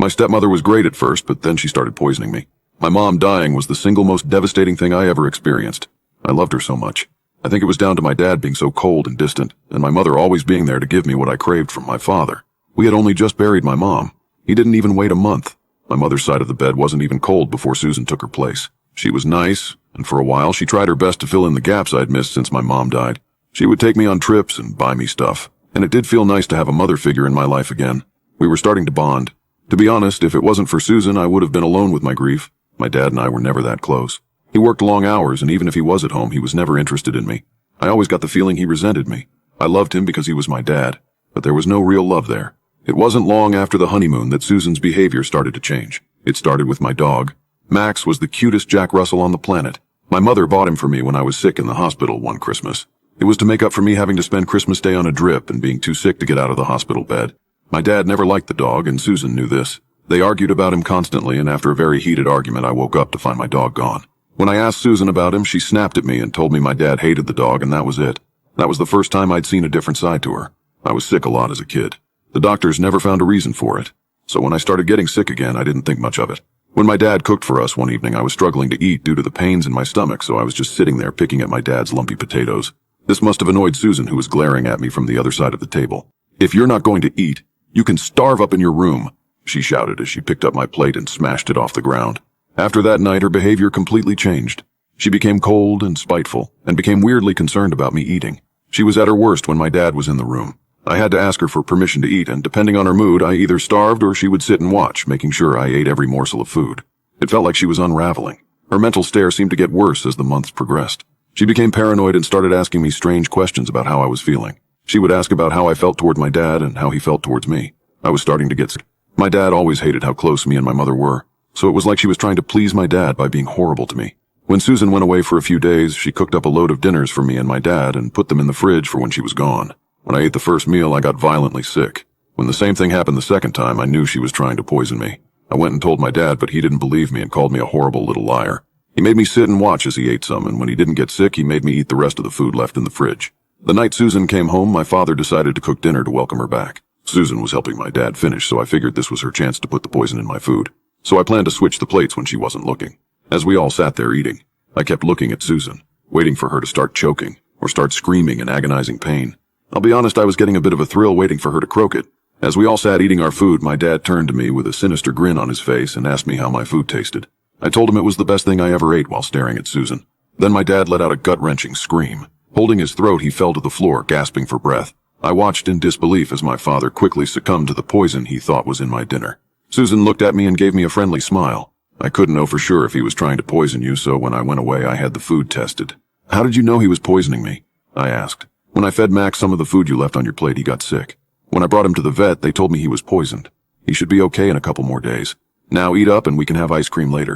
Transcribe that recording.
My stepmother was great at first, but then she started poisoning me. My mom dying was the single most devastating thing I ever experienced. I loved her so much. I think it was down to my dad being so cold and distant, and my mother always being there to give me what I craved from my father. We had only just buried my mom. He didn't even wait a month. My mother's side of the bed wasn't even cold before Susan took her place. She was nice, and for a while she tried her best to fill in the gaps I'd missed since my mom died. She would take me on trips and buy me stuff, and it did feel nice to have a mother figure in my life again. We were starting to bond. To be honest, if it wasn't for Susan, I would have been alone with my grief. My dad and I were never that close. He worked long hours, and even if he was at home, he was never interested in me. I always got the feeling he resented me. I loved him because he was my dad, but there was no real love there. It wasn't long after the honeymoon that Susan's behavior started to change. It started with my dog. Max was the cutest Jack Russell on the planet. My mother bought him for me when I was sick in the hospital one Christmas. It was to make up for me having to spend Christmas Day on a drip and being too sick to get out of the hospital bed. My dad never liked the dog, and Susan knew this. They argued about him constantly, and after a very heated argument, I woke up to find my dog gone. When I asked Susan about him, she snapped at me and told me my dad hated the dog, and that was it. That was the first time I'd seen a different side to her. I was sick a lot as a kid. The doctors never found a reason for it. So when I started getting sick again, I didn't think much of it. When my dad cooked for us one evening, I was struggling to eat due to the pains in my stomach, so I was just sitting there picking at my dad's lumpy potatoes. This must have annoyed Susan, who was glaring at me from the other side of the table. "If you're not going to eat, you can starve up in your room," she shouted as she picked up my plate and smashed it off the ground. After that night, her behavior completely changed. She became cold and spiteful, and became weirdly concerned about me eating. She was at her worst when my dad was in the room. I had to ask her for permission to eat, and depending on her mood, I either starved or she would sit and watch, making sure I ate every morsel of food. It felt like she was unraveling. Her mental stare seemed to get worse as the months progressed. She became paranoid and started asking me strange questions about how I was feeling. She would ask about how I felt toward my dad and how he felt towards me. I was starting to get sick. My dad always hated how close me and my mother were, so it was like she was trying to please my dad by being horrible to me. When Susan went away for a few days, she cooked up a load of dinners for me and my dad and put them in the fridge for when she was gone. When I ate the first meal, I got violently sick. When the same thing happened the second time, I knew she was trying to poison me. I went and told my dad, but he didn't believe me and called me a horrible little liar. He made me sit and watch as he ate some, and when he didn't get sick, he made me eat the rest of the food left in the fridge. The night Susan came home, my father decided to cook dinner to welcome her back. Susan was helping my dad finish, so I figured this was her chance to put the poison in my food. So I planned to switch the plates when she wasn't looking. As we all sat there eating, I kept looking at Susan, waiting for her to start choking or start screaming in agonizing pain. I'll be honest, I was getting a bit of a thrill waiting for her to croak it. As we all sat eating our food, my dad turned to me with a sinister grin on his face and asked me how my food tasted. I told him it was the best thing I ever ate while staring at Susan. Then my dad let out a gut-wrenching scream. Holding his throat, he fell to the floor, gasping for breath. I watched in disbelief as my father quickly succumbed to the poison he thought was in my dinner. Susan looked at me and gave me a friendly smile. I couldn't know for sure if he was trying to poison you, so when I went away, I had the food tested. "How did you know he was poisoning me?" I asked. "When I fed Max some of the food you left on your plate, he got sick. When I brought him to the vet, they told me he was poisoned. He should be okay in a couple more days. Now eat up and we can have ice cream later."